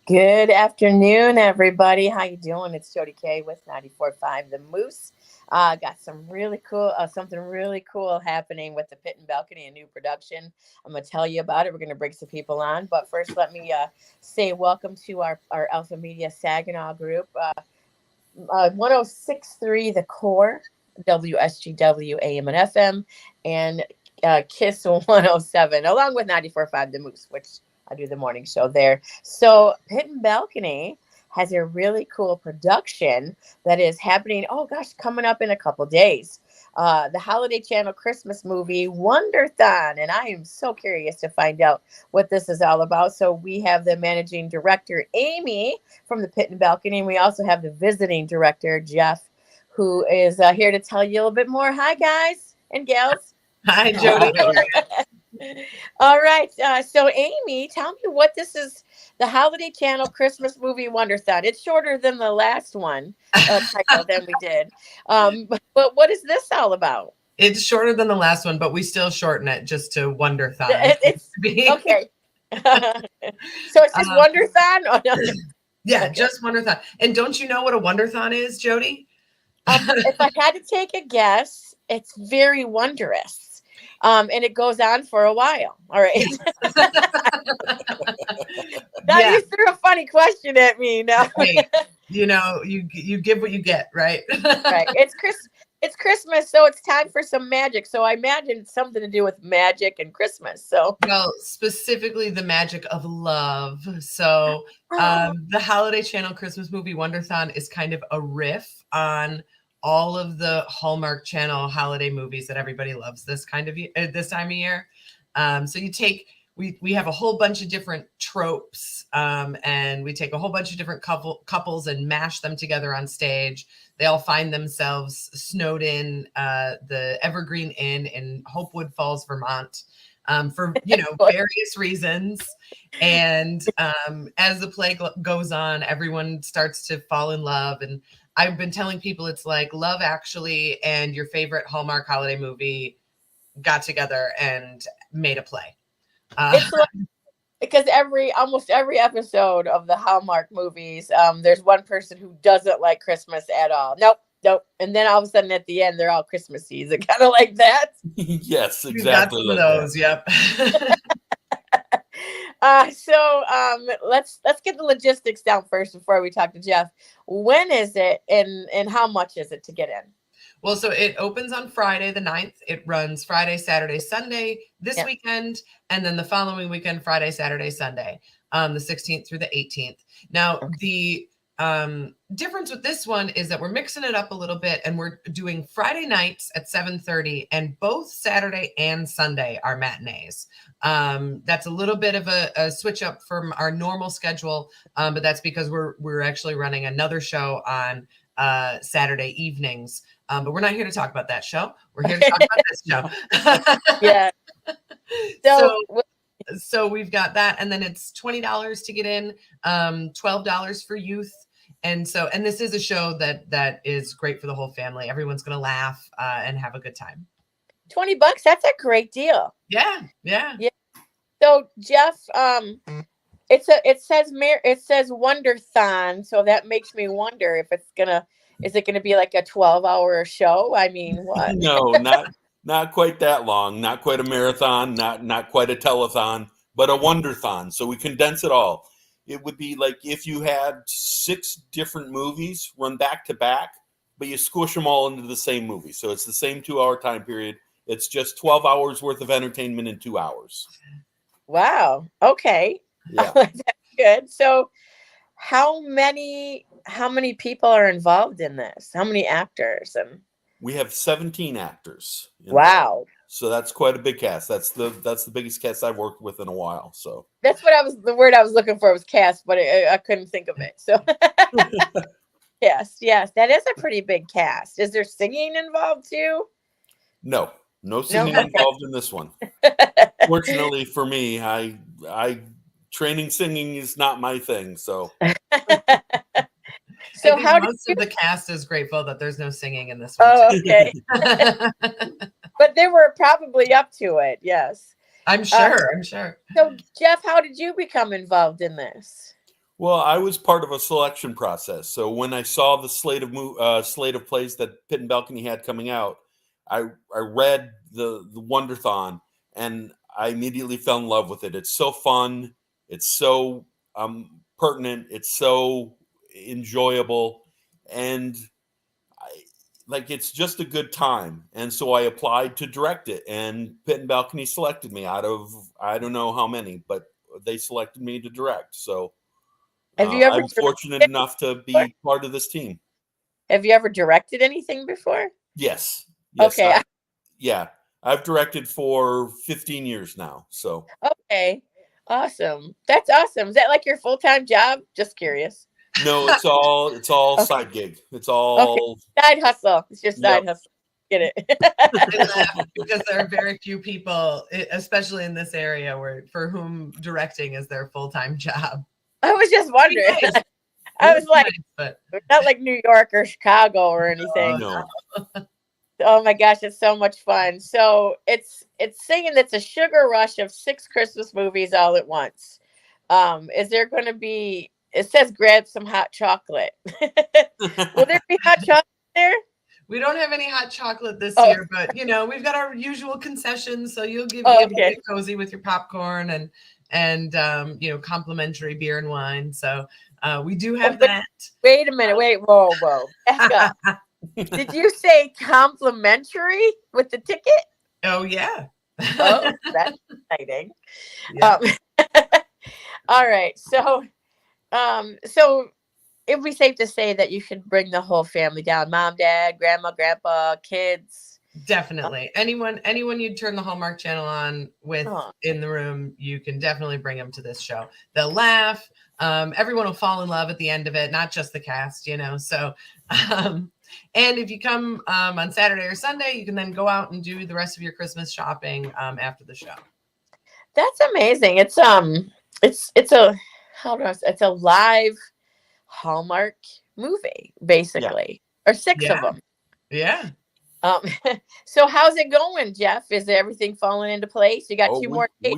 Good afternoon, everybody. How you doing? It's Jody K with 94.5 The Moose. Got something really cool happening with the Pit and Balcony, a new production. I'm going to tell you about it. We're going to bring some people on. But first, let me say welcome to our Alpha Media Saginaw group. 1063 The Core, WSGW AM and FM, and KISS 107, along with 94.5 The Moose, which I do the morning show there. So Pit and Balcony has a really cool production that is happening. Oh gosh, coming up in a couple days. The Holiday Channel Christmas movie Wonderthon, and I am so curious to find out what this is all about. So we have the managing director Amy from the Pit and Balcony, and we also have the visiting director Jeff, who is here to tell you a little bit more. Hi guys and gals. Hi Jody. All right. So, Amy, tell me what this is. The Holiday Channel Christmas movie Wonderthon. It's shorter than the last one title than we did. But what is this all about? It's shorter than the last one, but we still shorten it just to Wonderthon. It's okay. So it's just Wonderthon? Oh, no. Yeah, okay. Just Wonderthon. And don't you know what a Wonderthon is, Jody? If I had to take a guess, it's very wondrous. And it goes on for a while. All right. Now you threw a funny question at me. Now, hey, you give what you get, right? Right. It's Christmas, so it's time for some magic. So I imagine it's something to do with magic and Christmas. So, well, specifically the magic of love. So, the Holiday Channel Christmas movie Wonderthon is kind of a riff on all of the Hallmark Channel holiday movies that everybody loves this time of year. So we have a whole bunch of different tropes, and we take a whole bunch of different couples and mash them together on stage. They all find themselves snowed in the Evergreen Inn in Hopewood Falls, Vermont, for various reasons. And as the play goes on, everyone starts to fall in love. And I've been telling people it's like Love Actually and your favorite Hallmark holiday movie got together and made a play. It's like, because almost every episode of the Hallmark movies, there's one person who doesn't like Christmas at all. Nope. And then all of a sudden at the end, they're all Christmassy. Is it kind of like that? Yes, exactly. Got some of those. Yep. So let's get the logistics down first before we talk to Jeff. When is it and how much is it to get in? Well, so it opens on Friday the 9th. It runs Friday, Saturday, Sunday this weekend, and then the following weekend, Friday, Saturday, Sunday, the 16th through the 18th. Now, the difference with this one is that we're mixing it up a little bit, and we're doing Friday nights at 7:30, and both Saturday and Sunday are matinees. That's a little bit of a switch up from our normal schedule, but that's because we're actually running another show on Saturday evenings. But we're not here to talk about that show. We're here to talk about this show. Yeah. So we've got that, and then it's $20 to get in, $12 for youth. And this is a show that is great for the whole family. Everyone's going to laugh and have a good time. $20, that's a great deal. Yeah. So Jeff, it says Wonderthon, so that makes me wonder if is it gonna be like a 12-hour show? I mean, what? No, not quite that long, not quite a marathon, not quite a telethon, but a Wonderthon. So we condense it all. It would be like if you had 6 different movies run back to back, but you squish them all into the same movie. So it's the same 2-hour time period. It's just 12 hours worth of entertainment in 2 hours. Wow. Okay. Yeah. That's good. So how many people are involved in this? How many actors? And we have 17 actors. Wow. So that's quite a big cast. That's the biggest cast I've worked with in a while. So that's the word I was looking for was cast, but I couldn't think of it. So yes, that is a pretty big cast. Is there singing involved too? No singing involved in this one. Fortunately for me, I training singing is not my thing. So So most of the cast is grateful that there's no singing in this one. Oh, okay. But they were probably up to it. Yes. I'm sure. So Jeff, how did you become involved in this? Well, I was part of a selection process. So when I saw the slate of plays that Pit and Balcony had coming out, I read the Wonderthon, and I immediately fell in love with it. It's so fun. It's so pertinent. It's so enjoyable, and it's just a good time. And so I applied to direct it, and Pit and Balcony selected me out of I don't know how many, but they selected me to direct. So Have you ever I'm fortunate directed enough to before? be part of this team. Have you ever directed anything before? Yes. Okay. Yeah. I've directed for 15 years now. So Okay. Awesome. That's awesome. Is that like your full-time job? Just curious. no, it's all Okay. side gig. It's Okay. all Side hustle. It's your yep. side hustle. Get it? I laugh because there are very few people, especially in this area, for whom directing is their full-time job. I was just wondering. Nice. I was like, nice, but not like New York or Chicago or anything. No. Oh my gosh, it's so much fun. So it's saying it's a sugar rush of 6 Christmas movies all at once. Is there going to be? It says grab some hot chocolate. Will there be hot chocolate there? we don't have any hot chocolate this Oh. year, but we've got our usual concessions, so you'll be able to get cozy with your popcorn and complimentary beer and wine. So we do have that. Wait a minute. Wait. Whoa. Back up. Did you say complimentary with the ticket? Oh yeah. Oh, that's exciting. Yeah. All right. So it would be safe to say that you should bring the whole family down: mom, dad, grandma, grandpa, kids. Definitely. Anyone you'd turn the Hallmark channel on with in the room, you can definitely bring them to this show. They'll laugh. Everyone will fall in love at the end of it, not just the cast, So, and if you come on Saturday or Sunday, you can then go out and do the rest of your Christmas shopping after the show. That's amazing. It's a live Hallmark movie, basically, or 6 of them. Yeah. So how's it going, Jeff? Is everything falling into place? You got 2 more days.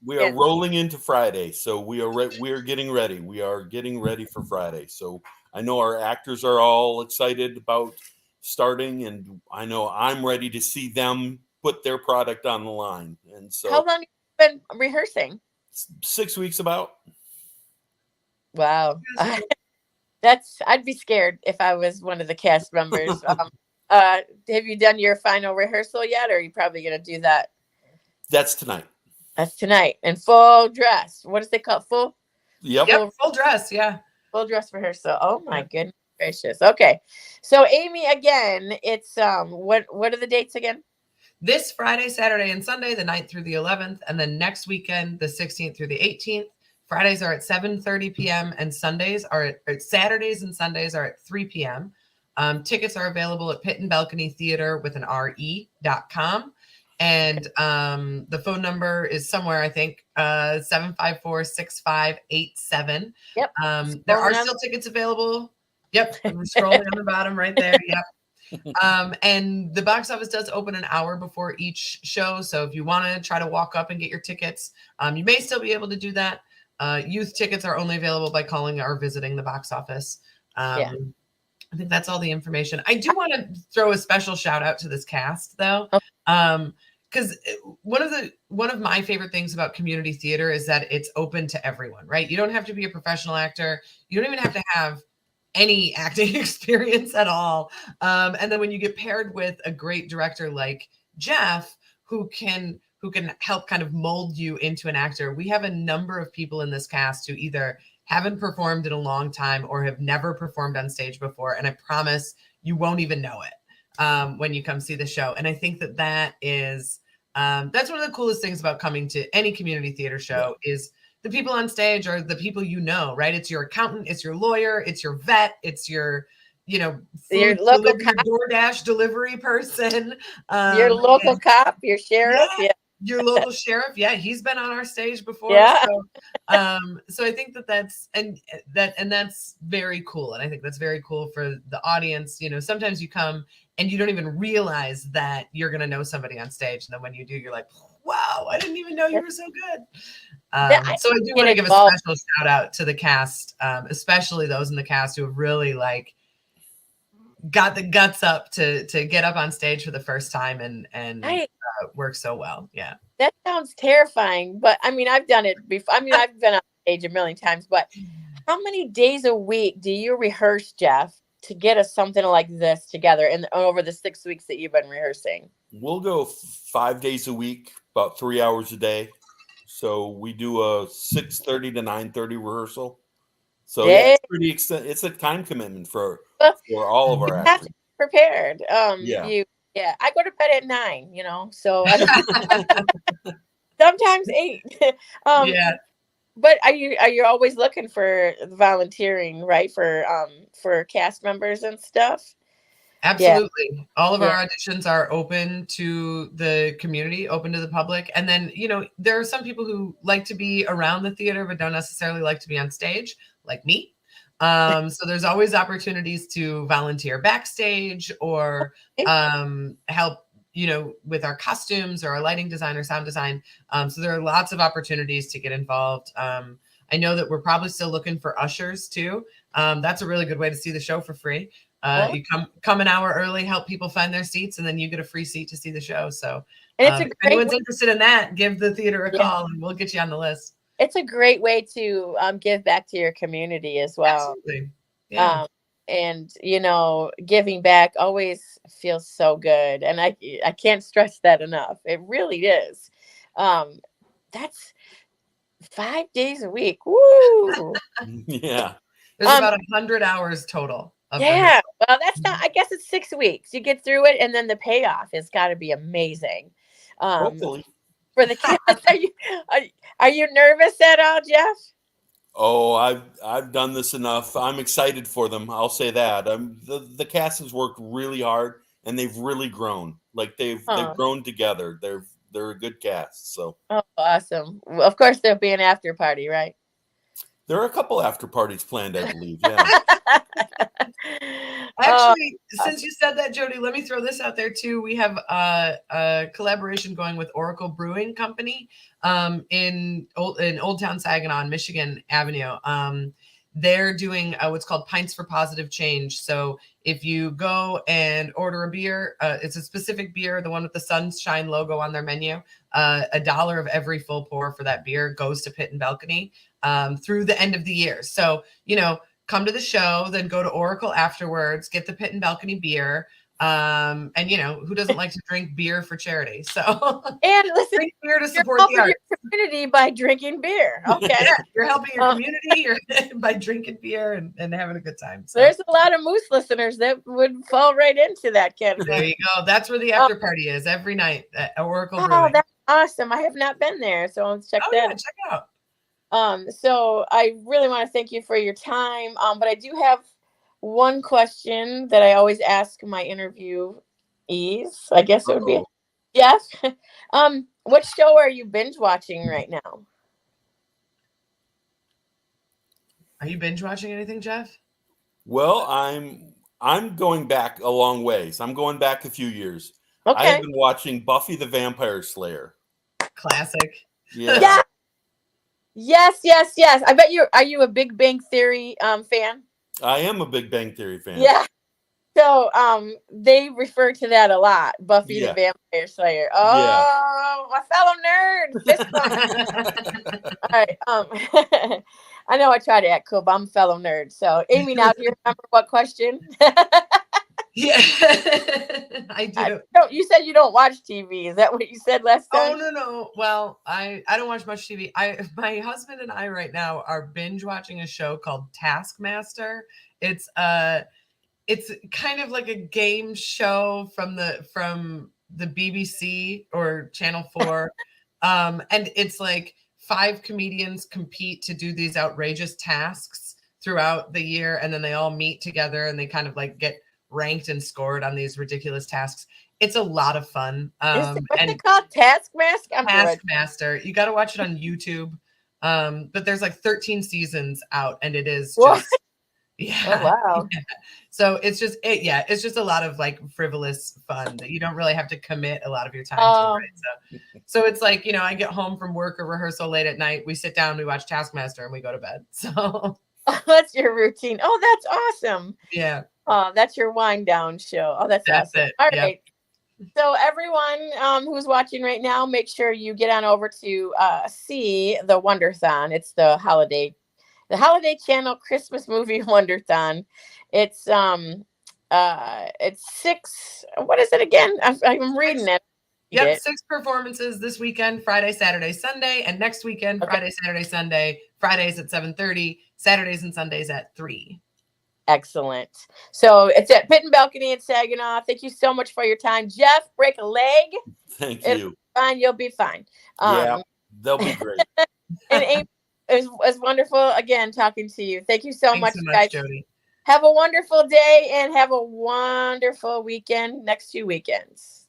We are rolling into Friday, so we are getting ready. We are getting ready for Friday. So I know our actors are all excited about starting, and I know I'm ready to see them put their product on the line. And so, how long have you been rehearsing? 6 weeks about. Wow. I'd be scared if I was one of the cast members. Have you done your final rehearsal yet, or are you probably going to do that? That's tonight. That's tonight. And full dress. What is it called? Full? Yep. Full dress. Yeah. Full dress rehearsal. Oh my goodness gracious. Okay. So Amy, again, it's what are the dates again? This Friday, Saturday, and Sunday, the 9th through the 11th, and then next weekend, the 16th through the 18th. Fridays are at 7:30 p.m. and Saturdays and Sundays are at 3 p.m. Tickets are available at Pit and Balcony Theater with an RE.com. And the phone number is somewhere, I think, 754-6587. Yep. There are still tickets available. Yep. I'm scrolling on the bottom right there. Yep. And the box office does open an hour before each show. So if you want to try to walk up and get your tickets, you may still be able to do that. Youth tickets are only available by calling or visiting the box office. I think that's all the information. I do want to throw a special shout out to this cast, though, because one of my favorite things about community theater is that it's open to everyone, right? You don't have to be a professional actor. You don't even have to have any acting experience at all. And then when you get paired with a great director like Jeff, who can help kind of mold you into an actor. We have a number of people in this cast who either haven't performed in a long time or have never performed on stage before. And I promise you won't even know it when you come see the show. And I think that is, that's one of the coolest things about coming to any community theater show is the people on stage are the people right? It's your accountant, it's your lawyer, it's your vet, it's your your local DoorDash delivery person, your local cop, your sheriff, your local sheriff. Yeah, he's been on our stage before. Yeah. So I think that's very cool, and I think that's very cool for the audience. Sometimes you come and you don't even realize that you're going to know somebody on stage, and then when you do, you're like, wow, I didn't even know you were so good. So I do want to give a special shout out to the cast, especially those in the cast who have really like got the guts up to get up on stage for the first time and work so well. Yeah. That sounds terrifying, but I mean, I've done it before. I mean, I've been on stage a million times, but how many days a week do you rehearse, Jeff, to get us something like this together and over the 6 weeks that you've been rehearsing? We'll go 5 days a week, about 3 hours a day. So we do a 6:30 to 9:30 rehearsal. So yeah, it's pretty it's a time commitment for all of our actors. Have to be prepared. Yeah. I go to bed at 9, so sometimes 8. Yeah. But are you always looking for volunteering, right? For cast members and stuff? Absolutely. Yeah. All of our auditions are open to the community, open to the public. And then, there are some people who like to be around the theater, but don't necessarily like to be on stage, like me. So there's always opportunities to volunteer backstage or help, with our costumes or our lighting design or sound design. So there are lots of opportunities to get involved. I know that we're probably still looking for ushers too. That's a really good way to see the show for free. You come an hour early, help people find their seats, and then you get a free seat to see the show. So if anyone's interested in that, give the theater a call and we'll get you on the list. It's a great way to give back to your community as well. Absolutely. Yeah. And giving back always feels so good, and I can't stress that enough. It really is. That's 5 days a week. Woo! Yeah. There's about 100 hours total. Yeah. Well, that's not. I guess it's 6 weeks. You get through it, and then the payoff has got to be amazing. Hopefully. For the kids, are you nervous at all, Jeff? Oh, I've done this enough. I'm excited for them. I'll say that. The cast has worked really hard, and they've really grown. Like they've grown together. They're a good cast. So. Oh, awesome! Well, of course, there'll be an after party, right? There are a couple after parties planned, I believe. Yeah. Actually, since you said that, Jody, let me throw this out there too. We have a collaboration going with Oracle Brewing Company in Old Town Saginaw on Michigan Avenue. They're doing what's called Pints for Positive Change. So if you go and order a beer, it's a specific beer, the one with the sunshine logo on their menu. $1 of every full pour for that beer goes to Pit and Balcony through the end of the year. So, come to the show, then go to Oracle afterwards, get the Pit and Balcony beer. And who doesn't like to drink beer for charity? So and listen, drink beer to support the arts. Your community by drinking beer. Okay. Yeah, you're helping your community by drinking beer and having a good time. So there's a lot of Moose listeners that would fall right into that category. There you go. That's where the after party is every night at Oracle Brewing. Oh, that's awesome. I have not been there, so let's check that out. Check it out. So I really want to thank you for your time. But I do have one question that I always ask my interviewees. I guess it would be Jeff. What show are you binge watching right now? Are you binge watching anything, Jeff? Well, I'm going back a long ways. I'm going back a few years. Okay. I have been watching Buffy the Vampire Slayer. Classic. Yeah. Yes. I bet are you a Big Bang Theory fan? I am a Big Bang Theory fan. Yeah. So they refer to that a lot, Buffy the Vampire Slayer. Oh, my fellow nerd. All right. I know I try to act cool, but I'm a fellow nerd. So Amy, now do you remember what question? Yeah, I do. You said you don't watch TV. Is that what you said last time? Oh, no. Well, I don't watch much TV. My husband and I right now are binge watching a show called Taskmaster. It's kind of like a game show from the BBC or Channel 4. And it's like 5 comedians compete to do these outrageous tasks throughout the year, and then they all meet together and they kind of like get ranked and scored on these ridiculous tasks. It's a lot of fun. What's it called? Taskmaster? Taskmaster. You got to watch it on YouTube. But there's like 13 seasons out, and it is just Yeah. Oh, wow. Yeah. So it's just it's just a lot of like frivolous fun that you don't really have to commit a lot of your time to, Oh, right? So it's like, I get home from work or rehearsal late at night, we sit down, we watch Taskmaster, and we go to bed. So that's your routine. Oh, that's awesome. yeah, Oh, that's your wind down show. Oh, that's that's awesome. it. All Yeah. right. So everyone who's watching right now, make sure you get on over to see the Wonderthon. It's the holiday channel Christmas movie Wonderthon. It's six. What is it again? I'm reading it. Yep, 6 performances this weekend, Friday, Saturday, Sunday, and next weekend, Okay. Friday, Saturday, Sunday, Fridays at 7:30, Saturdays and Sundays at 3. Excellent. So it's at Pit and Balcony in Saginaw. Thank you so much for your time, Jeff. Break a leg. Thank It'll you. be fine. You'll be fine. Yeah, they'll be great. And Amy, it was wonderful again talking to you. Thank you so Thanks much, so much, guys. Jody. Have a wonderful day and have a wonderful weekend next 2 weekends.